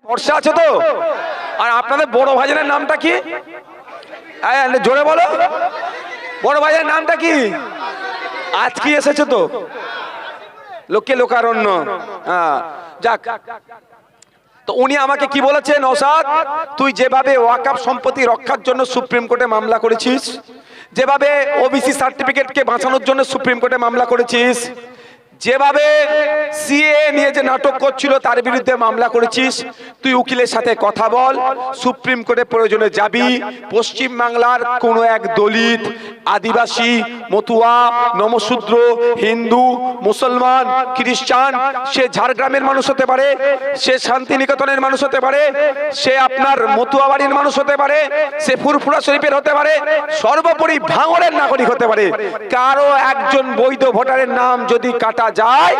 বর্ষা আছে তো? আর আপনাদের বড় ভাইজানের নামটা কি? জোরে বলো, বড় ভাইজানের নামটা কি? আজ কি এসেছে তো, লোকে লোকারণ্য। যাক, তো উনি আমাকে কি বলেছেন, নওশাদ তুই যেভাবে ওয়াকফ সম্পত্তি রক্ষার জন্য সুপ্রিম কোর্টে মামলা করেছিস, যেভাবে ওবিসি সার্টিফিকেটকে বাঁচানোর জন্য সুপ্রিম কোর্টে মামলা করেছিস, যেভাবে সিএ নিয়ে যে নাটক করছিল তার বিরুদ্ধে মামলা করেছিস, তুই উকিলের সাথে কথা বল, সুপ্রিম কোর্টে প্রয়োজনে যাবি। পশ্চিম বাংলার কোনো এক দলিত, আদিবাসী, মতুয়া, নমশূদ্র, হিন্দু, মুসলমান, খ্রিস্টান, সে ঝাড়গ্রামের মানুষ হতে পারে, সে শান্তিনিকেতনের মানুষ হতে পারে, সে আপনার মতুয়া বাড়ির মানুষ হতে পারে, সে ফুরফুরা শরীফের হতে পারে, সর্বোপরি ভাঙড়ের নাগরিক হতে পারে, কারো একজন বৈধ ভোটারের নাম যদি কাটা যায়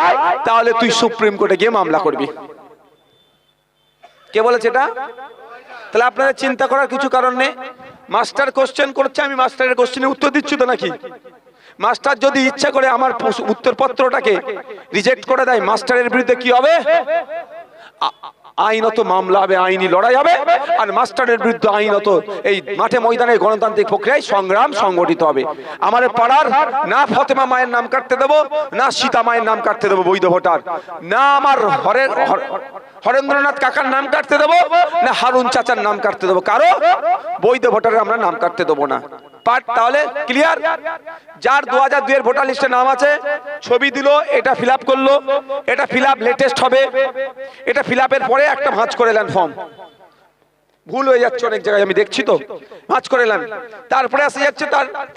তাহলে তুই সুপ্রিম কোর্টে গিয়ে মামলা করবি। কে বলেছে এটা? তাহলে আপনাদের চিন্তা করার কিছু কারণ নেই। মাস্টার কোশ্চেন করছে, আমি মাস্টারের কোশ্চেনের উত্তর দিচ্ছি তো নাকি? মাস্টার যদি ইচ্ছা করে আমার উত্তরপত্রটাকে রিজেক্ট করে দেয়, মাস্টারের বিরুদ্ধে কি হবে? আইনত মামলা হবে, আইনি লড়াই হবে, আর মাস্টারের বিরুদ্ধে আইনত এই মাঠে ময়দানে গণতান্ত্রিক প্রক্রিয়ায় সংগ্রাম সংগঠিত হবে। আমাদের পাড়ার না ফতেমা মায়ের নাম কাটতে দেবো, না সীতা মায়ের নাম কাটতে দেবো বৈধ ভোটার, না আমার হরেন্দ্রনাথ কাকার নাম কাটতে দেবো, না হারুন চাচার নাম কাটতে দেবো, কারো বৈধ ভোটারের আমরা নাম কাটতে দেবো না। পার্ট তাহলে ক্লিয়ার? যার 2002 এর ভোটার লিস্টে নাম আছে, ছবি দিল, এটা ফিল আপ করলো, এটা ফিল আপ লেটেস্ট হবে, এটা ফিল আপের পরে একটা ভাঁজ করে নেন ফর্ম, ভুল হয়ে যাচ্ছে অনেক জায়গায় আমি দেখছি তো, ভাঁজ করে নেন, তারপরে আসে যাচ্ছে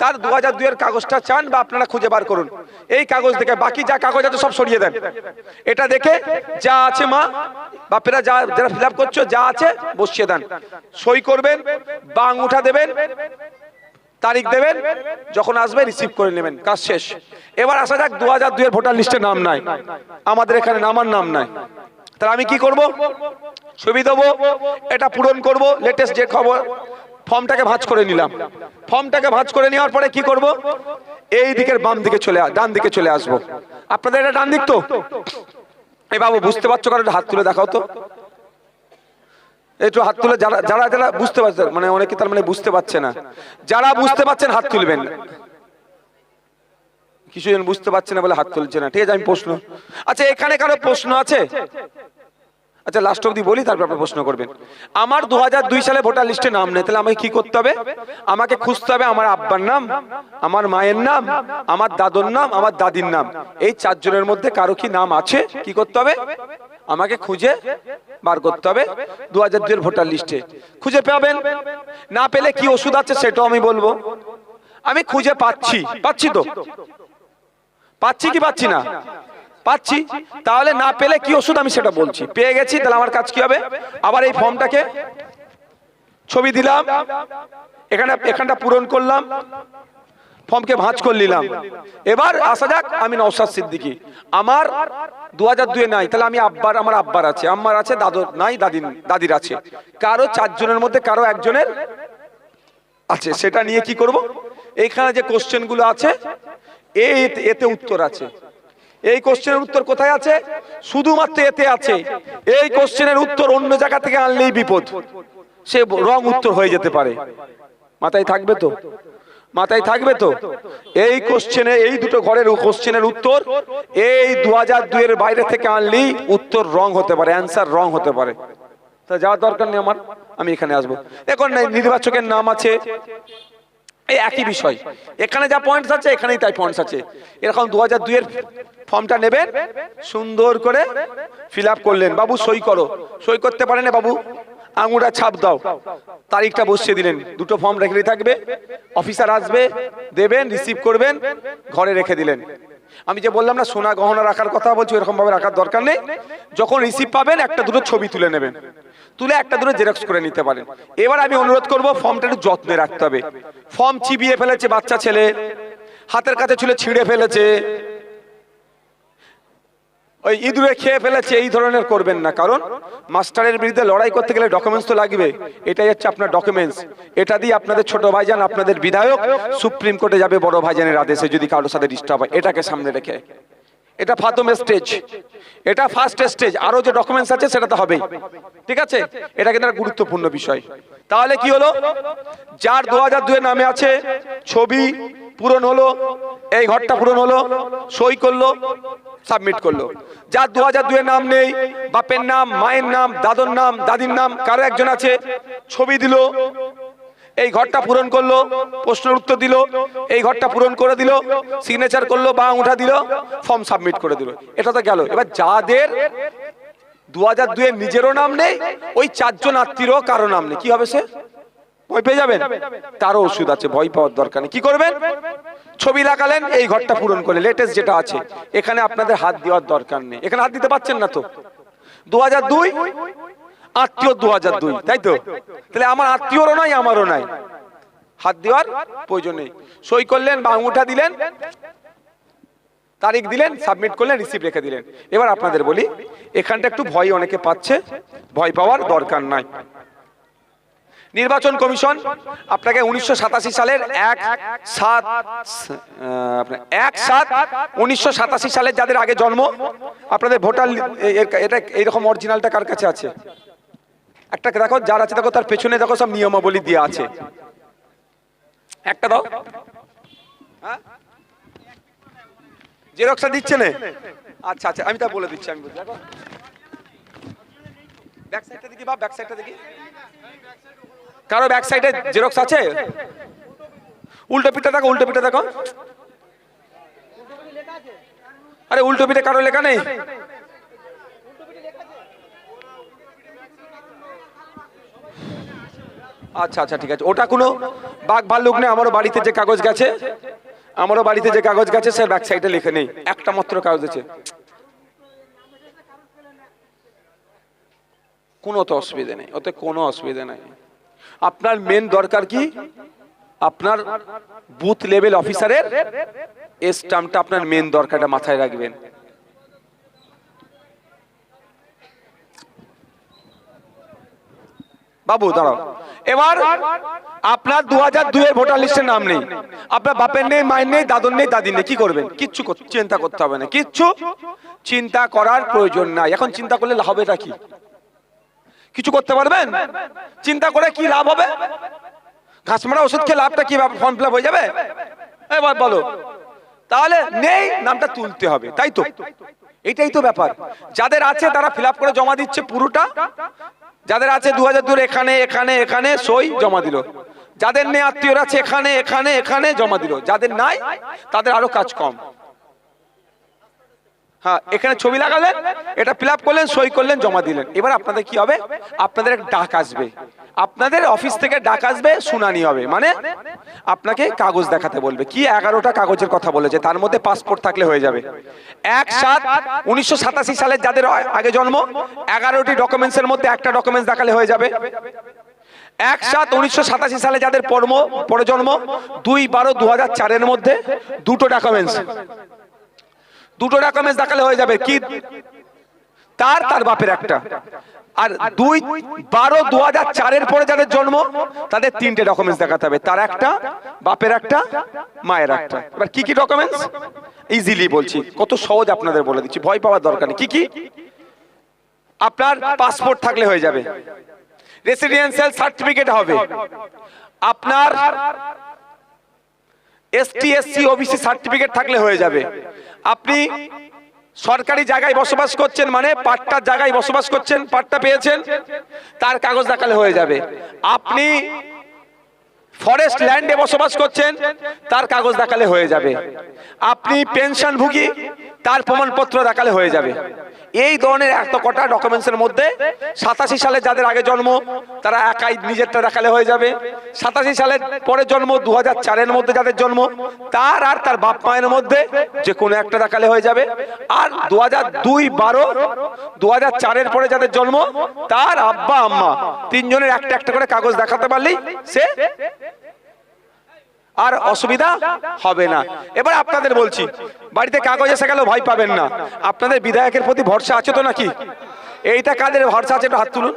তার 2002 এর কাগজটা চান বা আপনারা খুঁজে বার করুন, এই কাগজ দেখে বাকি যা কাগজ আছে সব সরিয়ে দেন, এটা দেখে যা আছে মা বাপেরা যারা ফিল আপ করছো যা আছে বসিয়ে দেন, সই করবেন বা আঙুঠা দেবেন, তারিখ দেবেন, যখন আসবে রিসিভ করে নেবেন, কাজ শেষ। এবার আসা যাক 2002 এর ভোটার লিস্টে নাম নাই, আমাদের এখানে আমার নাম নাই, তাহলে আমি কি করব? ছবি দেবো, এটা পূরণ করব, লেটেস্ট যে খবর, ফর্মটাকে ভাঁজ করে নিলাম, ফর্মটাকে ভাঁজ করে নেওয়ার পরে কি করব? এই দিকের বাম দিকে ডান দিকে চলে আসবো। আপনাদের এটা ডান দিক তো? এই বাবু বুঝতে পারছো? কারণ হাত তুলে দেখাও তো, একটু হাত তুলে, যারা যারা যারা বুঝতে পারছেন, মানে অনেকে তার মানে বুঝতে পারছে না, যারা বুঝতে পারছেন হাত তুলবেন, কিছু জন বুঝতে পারছে না বলে হাত তুলছে না, ঠিক আছে? আমি প্রশ্ন, আচ্ছা এখানে কারো প্রশ্ন আছে? আচ্ছা লাস্ট অবধি বলি, তারপর আপনি প্রশ্ন করবেন। আমার 2002 সালে ভোটার লিস্টে নাম নেই, তাহলে আমাকে কি করতে হবে? আমাকে খুঁজতে হবে আমার আব্বার নাম, আমার মায়ের নাম, আমার দাদুর নাম, আমার দাদির নাম, এই চারজনের মধ্যে কারো কি নাম আছে? কি করতে হবে? আমাকে খুঁজে বার করতে হবে 2002 এর ভোটার লিস্টে। খুঁজে পাবেন, না পেলে কি ওষুধ আছে সেটাও আমি বলবো। আমি খুঁজে পাচ্ছি তো, পাচ্ছি কি পাচ্ছি না? পাচ্ছি, তাহলে না পেলে কি ওষুধ আমি সেটা বলছি। পেয়ে গেছি, তাহলে আমার কাজ কি হবে? আবার এই ফর্মটাকে ছবি দিলাম, এখানটা পূরণ করলাম, ফর্মকে ভাঁজ করে নিলাম। এবার আসা যাক, আমি নওশাদ সিদ্দিকী, আমার 2002 নাই, তাহলে আমি আমার আব্বার আছে, আম্মার আছে, দাদুর নাই, দাদির আছে, কারো চারজনের মধ্যে কারো একজনের আছে, সেটা নিয়ে কি করব? এইখানে যে কোশ্চেন গুলো আছে এতে উত্তর আছে। এই কোশ্চেনের উত্তর কোথায় আছে? শুধুমাত্র এতে আছে। এই কোশ্চেনের উত্তর অন্য জায়গা থেকে আনলেই বিপদ, সে রং উত্তর হয়ে যেতে পারে। মাথায় থাকবে তো? মাথায় থাকবে তো? এই কোশ্চেনে, এই দুটো ঘরের কোশ্চেনের উত্তর এই 2002 এর বাইরে থেকে আনলেই উত্তর রং হতে পারে, অ্যান্সার রং হতে পারে। তা যাওয়ার দরকার নেই আমার, আমি এখানে আসবো। এখন নির্বাচকের নাম আছে, এই একই বিষয়, এখানে যা পয়েন্টস আছে এখানেই তাই পয়েন্টস আছে। এরকম 2002 এর ফর্মটা নেবেন, সুন্দর করে ফিল আপ করলেন, বাবু সই করো, সই করতে পারেন না বাবু, আঙুলটা ছাপ দাও, তারিখটা বসিয়ে দিলেন, দুটো ফর্ম রেখে থাকবে, অফিসার আসবে, দেবেন, রিসিভ করবেন, ঘরে রেখে দিলেন। আমি যে বললাম না সোনা গহনা রাখার কথা বলছি, এরকম ভাবে রাখার দরকার নেই। যখন রিসিভ পাবেন একটা দুটো ছবি তুলে নেবেন, তুলে একটা দুটো জেরক্স করে নিতে পারেন। এবার আমি অনুরোধ করব ফর্মটা একটু যত্নে রাখতে হবে। ফর্ম চিবিয়ে ফেলেছে বাচ্চা ছেলে, হাতের কাছে ছিল ছিঁড়ে ফেলেছে, ওই ইঁদুরে খেয়ে ফেলেছে, এই ধরনের করবেন না। কারণ মাস্টারের বিরুদ্ধে লড়াই করতে গেলে ডকুমেন্টস তো লাগবে, এটাই হচ্ছে আপনার ডকুমেন্টস। এটা দিয়ে আপনাদের ছোট ভাইজান, আপনাদের বিধায়ক সুপ্রিম কোর্টে যাবে বড় ভাইজানের আদেশে, যদি কারোর সাথে ডিস্টার্ব হয়, এটাকে সামনে রেখে এটা প্রথম স্টেজ, এটা ফার্স্ট স্টেজ, আরো যে ডকুমেন্টস আছে সেটা তো হবেই, ঠিক আছে? এটা কিন্তু একটা গুরুত্বপূর্ণ বিষয়। তাহলে কি হলো, যার 2002 এর নামে আছে, ছবি পূরণ হলো, এই ঘরটা পূরণ হলো, সই করলো, সাবমিট করলো। যার 2002 এর নাম নেই, বাপের নাম, মায়ের নাম, দাদুর নাম, দাদির নাম কারো একজন আছে, ছবি দিল, এই ঘরটা পূরণ করলো, প্রশ্নের উত্তর দিল, এই ঘরটা পূরণ করে দিল, সিগনেচার করলো বা আঙুঠা দিল, ফর্ম সাবমিট করে দিল, এটা তো গেল। এবার যাদের 2002 এর নিজেরও নাম নেই, ওই 4 জন আত্মীয়রও কারো নাম নেই, কি হবে? সে ভয় পেয়ে যাবেন? তারও ওষুধ আছে, ভয় পাওয়ার দরকার নেই। কি করবেন? ছবি লাগালেন, এই ঘরটা পূরণ করলেন, লেটেস্ট যেটা আছে, এখানে আপনাদের হাত দেওয়ার দরকার নেই। এখানে হাত দিতে পারছেন না তো, 2002 আত্মীয় 2002, তাই তো? তাহলে আমার আত্মীয়রও নাই, আমারও নাই, হাত দেওয়ার প্রয়োজন নেই। সই করলেন বা আঙুঠা দিলেন, তারিখ দিলেন, সাবমিট করলেন, রিসিপ্ট রেখে দিলেন। এবার আপনাদের বলি, এখানটা একটু ভয় অনেকে পাচ্ছে, ভয় পাওয়ার দরকার নাই। নির্বাচন কমিশন আপনাকে 1987 সালের 1/7/1987 সালের যাদের আগে জন্ম, আপনাদের ভোটার, এটা এইরকম অরিজিনালটা কার কাছে আছে? একটা দেখো, যার আছে দেখো, তার পেছনে দেখো সব নিয়মাবলী দেওয়া আছে, একটা দাও। হ্যাঁ, জেরক্সটা দিচ্ছে না? আচ্ছা আচ্ছা, আমি তা বলে দিচ্ছি, আমি বলছি। দেখো ব্যাক সাইডটা দেখি, বা ব্যাক সাইডটা দেখি, কারো ব্যাক সাইডে জেরক্স আছে? উল্টো পিঠটা দেখো, উল্টো পিঠটা দেখো। আরে উল্টো পিঠে কারো লেখা নেই? আচ্ছা আচ্ছা, ঠিক আছে, ওটা কোনো বাঘ ভাল্লুক নেই। আমারও বাড়িতে যে কাগজ গেছে, সে ব্যাক সাইডে লিখে নেই, একটা মাত্র কাগজ আছে। কোনো তো অসুবিধা নেই, ওতে কোনো অসুবিধা নেই। আপনার মেন দরকার কি, আপনার বুথ লেভেল অফিসারের স্ট্যাম্পটা আপনার মেন দরকারটা মাথায় রাখবেন। বাবু দাঁড়াও, এবার আপনার 2002 এর ভোটার লিস্টের নাম নেই, আপনার বাপের নেই, মায়ের নেই, দাদুর নেই, দাদির নেই, কি করবেন? কিচ্ছু চিন্তা করতে হবে না, কিচ্ছু চিন্তা করার প্রয়োজন নাই। এখন চিন্তা করলে হবেটা কি? কিছু করতে পারবেন? চিন্তা করে কি লাভ হবে? ঘাস মারা ওষুধ খেয়ে লাভটা কি? ফর্ম ফিল আপ হয়ে যাবে? এবার বলো। তাহলে নেই, নামটা তুলতে হবে, তাই তো? এটাই তো ব্যাপার। যাদের আছে তারা ফিল আপ করে জমা দিচ্ছে পুরোটা, যাদের আছে 2002 এখানে এখানে এখানে সই জমা দিল, যাদের নেই আত্মীয়রা আছে এখানে এখানে এখানে জমা দিল, যাদের নাই তাদের আরো কাজ কম। হ্যাঁ, এখানে ছবি লাগালেন, এটা ফিল আপ করলেন, সই করলেন, জমা দিলেন। এবার আপনাদের কি হবে? আপনাদের এক ডাক আসবে, আপনাদের অফিস থেকে ডাক আসবে, শুনানি হবে, মানে আপনাকে কাগজ দেখাতে বলবে। কি 11টা কাগজের কথা বলেছে, তার মধ্যে পাসপোর্ট থাকলে হয়ে যাবে। 1/7/1987 সালের যাদের আগে জন্ম, 11টি ডকুমেন্টসের মধ্যে একটা ডকুমেন্টস দেখালে হয়ে যাবে। 1/7/1987 সালে যাদের পরে জন্ম, 2/12/2004 এর মধ্যে দুটো ডকুমেন্টস দেখালে হয়ে যাবে। কি? তার বাপের একটা। আর 2/12/2004 এর পরে যাদের জন্ম, তাদের 3টে ডকুমেন্টস দেখাতে হবে, তার একটা, বাপের একটা, মায়ের একটা। এবার কি কি ডকুমেন্টস? ইজিলি বলছি, কত সহজ আপনাদের বলে দিচ্ছি, ভয় পাওয়ার দরকার নেই। কি কি? আপনার পাসপোর্ট থাকলে হয়ে যাবে, রেসিডেন্সিয়াল সার্টিফিকেট হবে, আপনার এসটি এসসি ওবিসি সার্টিফিকেট থাকলে হয়ে যাবে, আপনি সরকারি জায়গায় বসবাস করছেন, মানে পাট্টার জায়গায় বসবাস করছেন, পাট্টা পেয়েছেন, তার কাগজ দেখালে হয়ে যাবে, আপনি ফরেস্ট ল্যান্ডে বসবাস করছেন, তার কাগজ দেখালে হয়ে যাবে, আপনি পেনশনভোগী, তার প্রমাণপত্র দেখালে হয়ে যাবে। এই ধরনের এত কটা ডকুমেন্টসের মধ্যে 87 সালে যাদের আগে জন্ম, তারা একাই নিজেরটা দেখালে হয়ে যাবে। 87 সালের পরে জন্ম, 2004 এর মধ্যে যাদের জন্ম, তার আর তার বাপ মায়ের মধ্যে যে কোনো একটা দেখালে হয়ে যাবে। আর 2002-12-2004 এর পরে যাদের জন্ম, তার আব্বা আম্মা তিনজনের একটা একটা করে কাগজ দেখাতে পারলেই সে আর অসুবিধা হবে না। এবার আপনাদের বলছি, বাড়িতে কাগজ এসে গেল ভয় পাবেন না, আপনাদের বিধায়কের প্রতি ভরসা আছে তো নাকি? এইটা কাদের ভরসা আছে? একটু হাত তুলুন।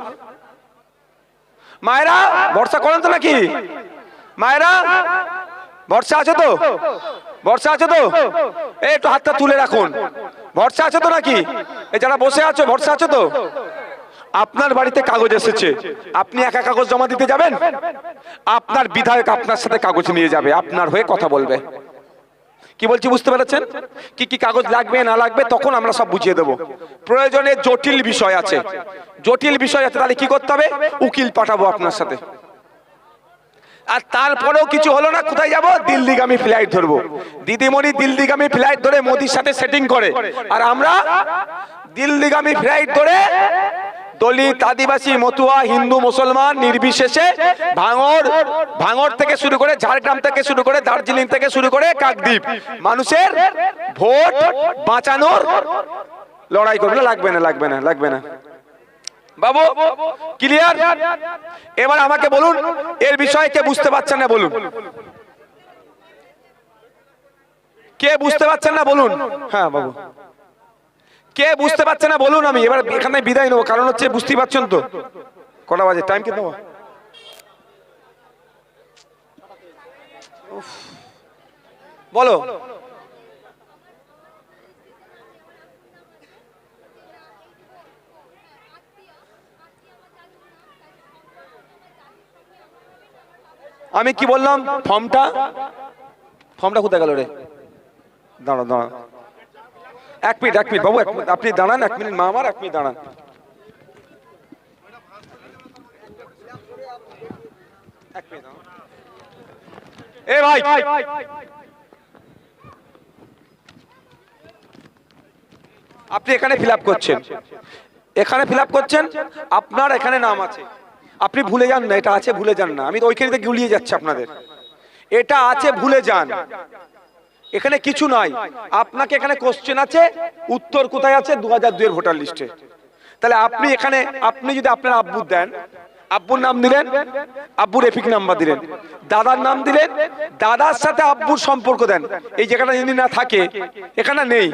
মায়েরা ভরসা করেন তো নাকি? মায়েরা ভরসা আছে তো? ভরসা আছে তো? একটু হাতটা তুলে রাখুন। ভরসা আছে তো নাকি? এই যারা বসে আছো ভরসা আছে তো? আপনার বাড়িতে কাগজ এসেছে, আপনি একা কাগজ জমা দিতে যাবেন? আপনার বিধায়ক আপনার সাথে কাগজ নিয়ে যাবে, আপনার হয়ে কথা বলবে। কি বলছি বুঝতে পেরেছেন? কি কি কাগজ লাগবে না লাগবে তখন আমরা সব বুঝিয়ে দেবো। প্রয়োজনে জটিল বিষয় আছে, জটিল বিষয় আছে, তাহলে কি করতে হবে? উকিল পাঠাবো আপনার সাথে। আর তারপরেও কিছু হলো না, কোথায় যাব? দিল্লিগামী ফ্লাইট ধরবো। দিদিমণি দিল্লিগামী ফ্লাইট ধরে মোদির সাথে সেটিং করে, আর আমরা দিল্লিগামী ফ্লাইট ধরে দলিত, আদিবাসী, মতুয়া, হিন্দু, মুসলমান নির্বিশেষে ভাঙড় থেকে শুরু করে, ঝাড়গ্রাম থেকে শুরু করে, দার্জিলিং থেকে শুরু করে কাকদ্বীপ, মানুষের ভোট বাঁচানোর লড়াই করবে। লাগবে না, লাগবে না, লাগবে না বাবু, ক্লিয়ার? এবার আমাকে বলুন এর বিষয়ে কে বুঝতে পারছেন না বলুন, কে বুঝতে পারছেন না বলুন। হ্যাঁ বাবু, কে বুঝতে পারছে না বলুন। আমি এবার এখানে বিদায় নেবো, কারণ হচ্ছে বুঝতেই পারছেন তো কটা বাজে, টাইম কি দেবো? বলো। আমি কি বললাম? ফর্মটা কোথায় গেল রে? দাঁড়া দাঁড়া, এক মিনিট বাবু, এক মিনিট আপনি দাঁড়ান, এক মিনিট মা আমার, এক মিনিট দাঁড়ান। এ ভাই, আপনি এখানে ফিল আপ করছেন, আপনার এখানে নাম আছে, আপনি ভুলে যান না, এটা আছে ভুলে যান না। আমি তো ওইখানে গুলিয়ে যাচ্ছি আপনাদের, এটা আছে ভুলে যান, এখানে কিছু নাই। আপনাকে এখানে কোশ্চেন আছে, উত্তর কোথায় আছে? 2002 এর ভোটার লিস্টে। তাহলে আপনি এখানে, আপনি যদি আপনার আব্বুর দেন, আব্বুর নাম দিলেন, আব্বুর এপিক নাম্বার দিলেন, দাদার নাম দিলেন, দাদার সাথে আব্বুর সম্পর্ক দেন, এই জায়গাটা যদি না থাকে, এখানে নেই,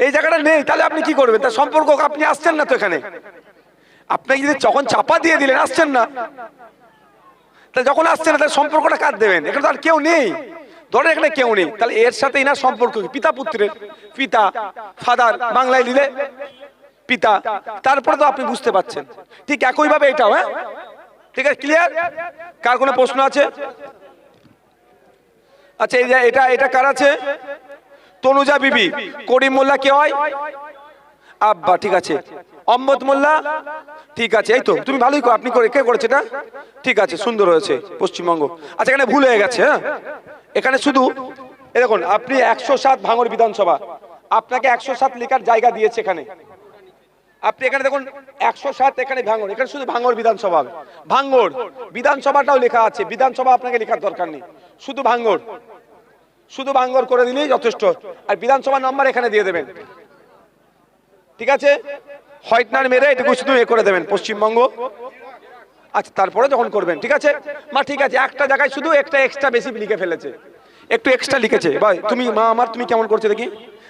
এই জায়গাটা নেই, তাহলে আপনি কি করবেন? তার সম্পর্ক, আপনি আসছেন না তো এখানে, আপনি যদি যখন চাপা দিয়ে দিলেন আসছেন না, তাহলে যখন আসছেন না তাহলে সম্পর্কটা কার দেবেন? এখানে তো আর কেউ নেই, ধরেন এখানে কেউ নেই, তাহলে এর সাথে এনার সম্পর্ক কি? পিতা পুত্রের, পিতা ফাদার বাংলায় দিলে পিতা, তারপরে তো আপনি বুঝতে পারছেন। ঠিক একইভাবে এটাও, হ্যাঁ ঠিক আছে, ক্লিয়ার? কার কোনো প্রশ্ন আছে? আচ্ছা, এই যে এটা কার আছে? তনুজা বিবি। করিম মোল্লা কে হয়? আব্বা, ঠিক আছে। অম্মদ মোল্লা, ঠিক আছে, এই তো তুমি ভালোই, আপনি করে কে করেছে এটা? ঠিক আছে, সুন্দর হয়েছে, পশ্চিমবঙ্গ। আচ্ছা, এখানে ভুল হয়ে গেছে, হ্যাঁ এখানে শুধু এই দেখুন, আপনি 107 ভাঙড় বিধানসভা, আপনাকে 107 লেখার জায়গা দিয়েছে এখানে, আপনি এখানে দেখুন 107, এখানে ভাঙড়, এখানে শুধু ভাঙড় বিধানসভা, ভাঙড় বিধানসভাটাও লেখা আছে, বিধানসভা আপনাকে লেখার দরকার নেই, শুধু ভাঙড় করে দিলেই যথেষ্ট। আর বিধানসভা নাম্বার এখানে দিয়ে দেবেন, ঠিক আছে? হোয়াইটনার মেরে এটুকু শুধু এ করে দেবেন, পশ্চিমবঙ্গ। আচ্ছা, তারপরে যখন করবেন, ঠিক আছে মা, ঠিক আছে, একটা জায়গায় শুধু একটা এক্সট্রা বেশি লিখে ফেলেছে, একটু এক্সট্রা লিখেছে। ভাই তুমি, মা আমার, তুমি কেমন করছে দেখি,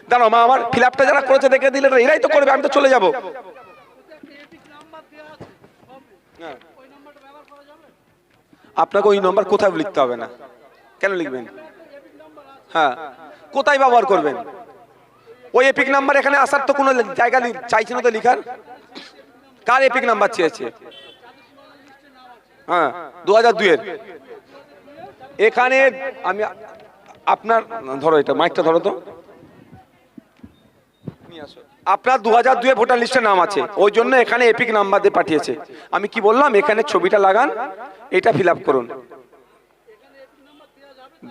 দাঁড়াও মা আমার, ফিল আপটা যারা করেছে দেখে দিলে এরাই তো করবে, আমি তো চলে যাবো। আপনাকে ওই নাম্বার কোথাও লিখতে হবে না, কেন লিখবেন? হ্যাঁ, কোথায় ব্যবহার করবেন? ওই এপিক নাম্বার এখানে আসার তো কোনো জায়গা চাইছে না তো লিখার। কার এপিক নাম্বার চেয়েছে? হ্যাঁ, 2002 এর। এখানে আমি আপনার, ধরো এটা মাইকটা ধরো তো, আপনার 2002 এ ভোটার লিস্টে নাম আছে, ওই জন্য এখানে এপিক নাম্বার দিয়ে পাঠিয়েছে। আমি কি বললাম? এখানে ছবিটা লাগান, এটা ফিল আপ করুন।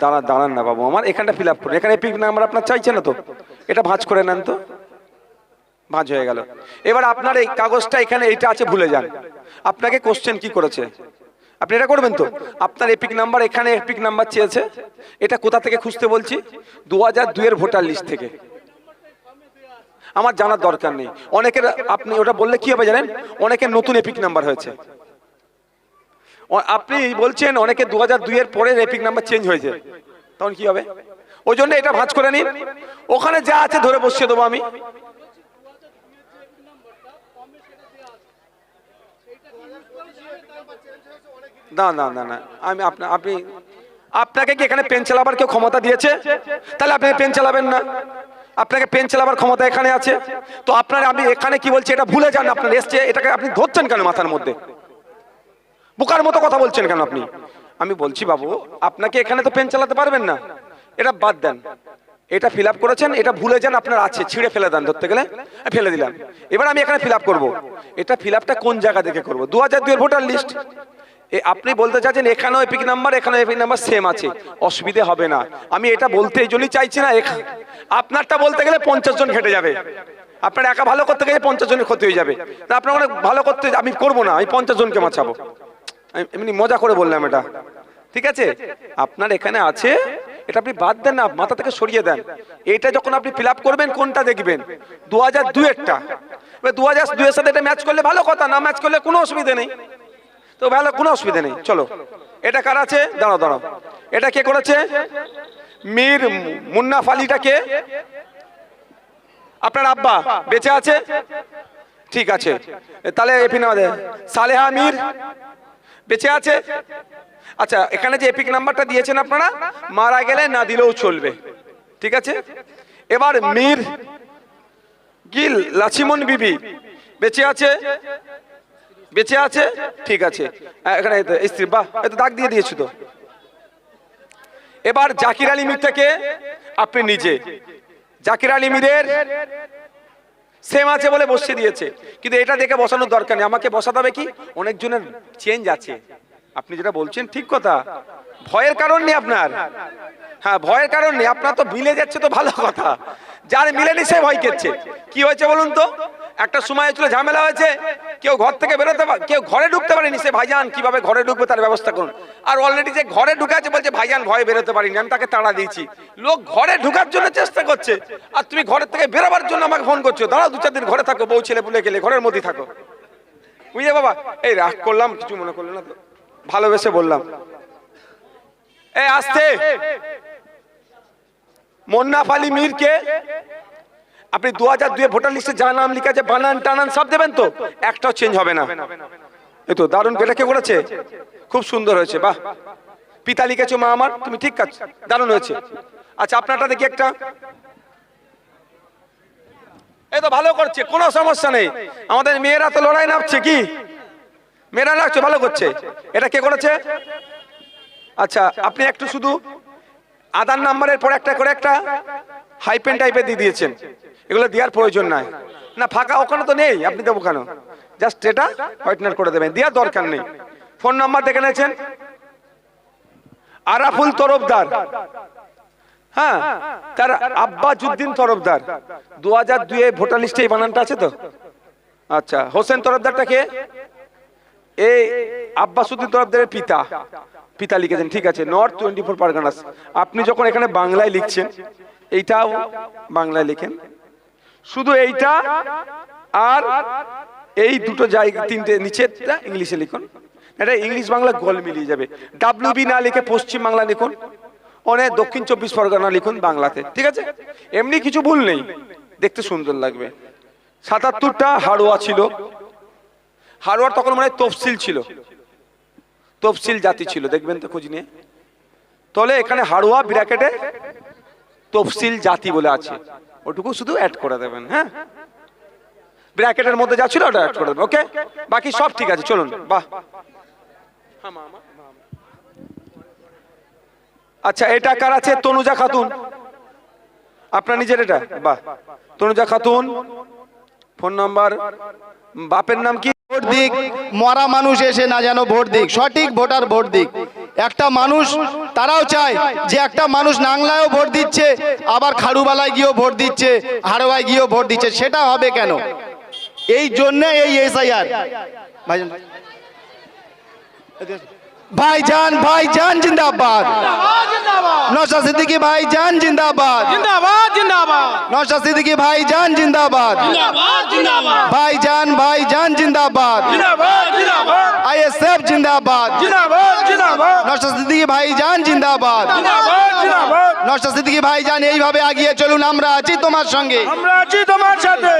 দাঁড়ান না বাবু আমার, এখানটা ফিল আপ করুন, এখানে এপিক নাম্বার আপনার চাইছে না তো, এটা ভাঁজ করে নেন তো, ভাঁজ হয়ে গেল। এবার আপনার এই কাগজটা এখানে এইটা আছে, ভুলে যান। আপনাকে কোশ্চেন কি করেছে, আপনি এটা করবেন তো। আপনার এপিক নাম্বার, এখানে এপিক নাম্বার চেয়েছে, এটা কোথা থেকে খুঁজতে বলছি? 2002 এর ভোটার লিস্ট থেকে। আমার জানার দরকার নেই, অনেকের, আপনি ওটা বললে কি হবে জানেন? অনেকের নতুন এপিক নাম্বার হয়েছে, আপনি বলছেন অনেকে 2002 এর পরে এপিক নাম্বার চেঞ্জ হয়েছে, তখন কি হবে? ওই জন্য এটা ভাঁজ করে নিন, ওখানে যা আছে ধরে বসিয়ে দেবো আমি। না আমি আপনাকে কি এখানে পেন চালাবার কেউ ক্ষমতা দিয়েছে? তাহলে আপনি পেন চালাবেন না। আপনাকে পেন চালাবার ক্ষমতা এখানে আছে, তো আপনার আমি এখানে কি বলছি এটা ভুলে যান, আপনার এসছে এটাকে আপনি ধরছেন কেন মাথার মধ্যে? বোকার মতো কথা বলছেন কেন আপনি? আমি বলছি বাবু আপনাকে এখানে তো পেন চালাতে পারবেন না, এটা বাদ দেন, এটা ফিল আপ করেছেন, এটা ভুলে যান আপনার আছে, ছিঁড়ে ফেলে দেন, ধরতে গেলে ফেলে দিলাম। এবার আমি এখানে ফিল আপ করবো, এটা ফিল আপটা কোন জায়গা দেখে করবো? 2002 এর ভোটার লিস্ট। আপনি বলতে চাচ্ছেন এখানেও এপিক নাম্বার এখানেও এপিক নাম্বার সেম আছে, অসুবিধে হবে না। আমি এটা বলতে এই জন্যই চাইছি না, আপনারটা বলতে গেলে 50 জন ঘেটে যাবে, আপনার একা ভালো করতে গেলে 50 জনের ক্ষতি হয়ে যাবে, তা আপনার অনেক ভালো করতে আমি করবো না, আমি 50 জনকে বাঁচাবো। আমি এমনি মজা করে বললাম এটা, ঠিক আছে? আপনার এখানে আছে, এটা আপনি বাদ দেন না, মাথা থেকে সরিয়ে দেন। এটা যখন আপনি ফিল আপ করবেন কোনটা দেখবেন? 2002 এরটা। 2002 এর সাথে এটা ম্যাচ করলে ভালো কথা, না ম্যাচ করলে কোনো অসুবিধা নেই, তো ভালো, কোনো অসুবিধা নেই। চলো, এটা কার আছে? দাঁড়াও দাঁড়াও, এটা কে করেছে? মীর মুন্নাফ আলীটা কে? আপনার আব্বা বেঁচে আছে? ঠিক আছে, তাহলে এপি নাম্বার সালেহা মীর বেঁচে আছে? আচ্ছা, এখানে যে এপিক নাম্বারটা দিয়েছেন আপনারা, মারা গেলে না দিলেও চলবে, ঠিক আছে? এবার মীর গিল লাছিমন বিবি বেঁচে আছে? বেঁচে আছে, ঠিক আছে। এখানে স্ত্রী, বাহ, এটা দাগ দিয়ে দিয়েছি তো। এবার জাকির আলী মীরটাকে আপনি নিজে, জাকির আলী মীরের সেম আছে বলে বসিয়ে দিয়েছে, কিন্তু এটা দেখে বসানোর দরকার নেই, আমাকে বসাতে হবে কি, অনেকজনের চেঞ্জ আছে। আপনি যেটা বলছেন ঠিক কথা, ভয়ের কারণ নেই আপনার, হ্যাঁ ভয়ের কারণ নেই, আপনার তো মিলে যাচ্ছে তো ভালো কথা, যার মিলেনি সে ভয় করছে। কি হয়েছে বলুন তো? একটা সময় ছিল ঝামেলা হয়েছে, কেউ ঘর থেকে বেরোতে, কেউ ঘরে ঢুকতে পারেনি, সে ভাইজান কিভাবে ঘরে ঢুকবে তার ব্যবস্থা করুন। আর অলরেডি যে ঘরে ঢুকে আছে বলছে ভাইজান ভয়ে বেরোতে পারিনি, আমি তাকে তাড়া দিয়েছি। লোক ঘরে ঢুকার জন্য চেষ্টা করছে, আর তুমি ঘরের থেকে বেরোবার জন্য আমাকে ফোন করছো, দাঁড়াও 2-4 দিন ঘরে থাকো, বউ ছেলে পুলে গেলে ঘরের মধ্যেই থাকো। বুঝলে বাবা, এই রাগ করলাম, কিছু মনে করলে না তো, ভালোবেসে বললাম। এই আসতে, মুন্নাফ আলী মীরকে আপনি 2002 ভোটার লিস্টে যা নাম লিখা আছে বানান টানান সব দেবেন তো, একটাও চেঞ্জ হবে না। এই তো দারুণ, এটা কে করেছে? খুব সুন্দর হয়েছে, বাহ। পিতা লিখেছো মা আমার, তুমি ঠিক কাজ, দারুণ হয়েছে। আচ্ছা, আপনারটা দেখি একটা, এই তো ভালো করছে, কোনো সমস্যা নেই। আমাদের মেয়েরা তো লড়াই নামছে, কি মেয়েরা নাচছে, ভালো করছে। এটা কে করেছে? আচ্ছা, আপনি একটু শুধু আধার নাম্বারের পর একটা করে একটা হাইপেন টাইপের দিয়ে দিয়েছেন, এগুলো দেওয়ার প্রয়োজন নাই না, ফাঁকা ওখানে তো নেই, আপনি দেবো কেন? জাস্ট এটা হোয়াইটনার করে দেবেন, দেওয়ার দরকার নেই। ফোন নাম্বার দেখে নিয়েছেন, আরাফুল তরফদার, হ্যাঁ, তার আব্বাজউদ্দিন তরফদার। 2002 ভোটার লিস্টে এই বানানটা আছে তো? আচ্ছা, হোসেন তরফদারটা কে? এই আব্বাসউদ্দিন তরফদারের পিতা, পিতা লিখেছেন, ঠিক আছে। নর্থ 24 পারগানাস। আপনি যখন এখানে বাংলায় লিখছেন, এইটাও বাংলায় লিখেন, শুধু এইটা আর এই দুটো জায়গা, তিনটে নিচেরটা ইংলিশে লিখুন, এটা ইংলিশ বাংলা গোল মিলিয়ে যাবে। ডাব্লিউবি না লিখে পশ্চিম বাংলা লিখুন, অনেক দক্ষিণ 24 পরগনা লিখুন বাংলাতে, ঠিক আছে? এমনি কিছু ভুল নেই, দেখতে সুন্দর লাগবে। 77টা হাড়োয়া ছিল, হাড়োয়ার তখন মানে তফসিল ছিল, তফসিল জাতি ছিল, দেখবেন তো খোঁজ নিয়ে। তাহলে এখানে হাড়োয়া ব্র্যাকেটে তফসিল জাতি বলে আছে, ওটুকু শুধু অ্যাড করে দেবেন, হ্যাঁ, ব্র্যাকেটের মধ্যে যা ছিল ওটা অ্যাড করে দেবেন, ওকে? বাকি সব ঠিক আছে, চলুন। বাহ, আচ্ছা, এটা কার আছে? তনুজা খাতুন, আপনার নিজের এটা, বাহ। তনুজা খাতুন, ফোন নাম্বার, বাপের নাম কি? ভোট দিক, মরা মানুষ এসে না যেন ভোট দিক, সঠিক ভোটার ভোট দিক। একটা মানুষ, তারাও চায় যে একটা মানুষ নাংলায়ও ভোট দিচ্ছে, আবার খাড়ুবালায় গিয়েও ভোট দিচ্ছে, হাড়োয়ায় গিয়েও ভোট দিচ্ছে, সেটা হবে কেন? এই জন্য এই এসআইআর। ভাইজান, ভাইজান জিন্দাবাদ, নওশাদ সিদ্দিকী ভাইজান জিন্দাবাদ, जिंदाबाद जिंदाबाद নওশাদ সিদ্দিকী ভাইজান জিন্দাবাদ, जिंदाबाद जिंदाबाद ভাইজান, ভাইজান জিন্দাবাদ, जिंदाबाद जिंदाबाद আইএসএফ জিন্দাবাদ, जिंदाबाद जिंदाबाद নওশাদ সিদ্দিকী ভাইজান জিন্দাবাদ, जिंदाबाद जिंदाबाद নওশাদ সিদ্দিকী ভাইজান এইভাবে এগিয়ে চলুন, আমরা আছি তোমার সঙ্গে। আমরা আছি তোমার সাথে।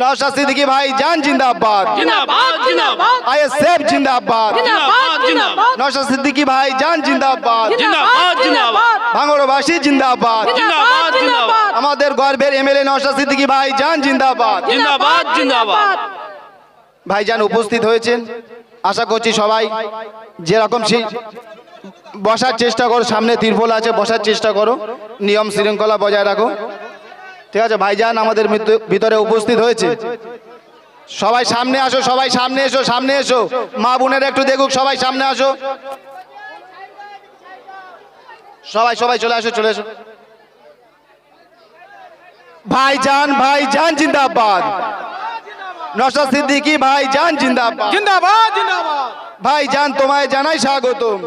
নওশাদ সিদ্দিকী ভাইজান জিন্দাবাদ, जिंदाबाद जिंदाबाद আইএসএফ জিন্দাবাদ, जिंदाबाद जिंदाबाद নওশাদ সিদ্দিকী ভাই জান জিন্দাবাদ, जिंदाबाद जिंदाबाद ভাঙড়বাসী জিন্দাবাদ, जिंदाबाद जिंदाबाद আমাদের গর্বের এমএলএ নওশাদ সিদ্দিকী ভাই জান জিন্দাবাদ। जिंदाबाद जिंदाबाद ভাইজান উপস্থিত হয়েছেন, আশা করছি সবাই যেরকম বসার চেষ্টা করো, সামনে তিরপল আছে, বসার চেষ্টা করো, নিয়ম শৃঙ্খলা বজায় রাখো, ঠিক আছে? ভাইজান আমাদের ভিতরে উপস্থিত হয়েছে, সবাই সামনে আসো, সবাই সামনে এসো, সামনে এসো, মা বোনের একটু দেখুক, সবাই সামনে আসো, সবাই সবাই চলে আসো, চলে এসো। ভাইজান জিন্দাবাদ, নওশাদ সিদ্দিকী ভাইজান জিন্দাবাদ, जिंदाबाद जिंदाबाद ভাইজান তোমায় জানাই স্বাগতম।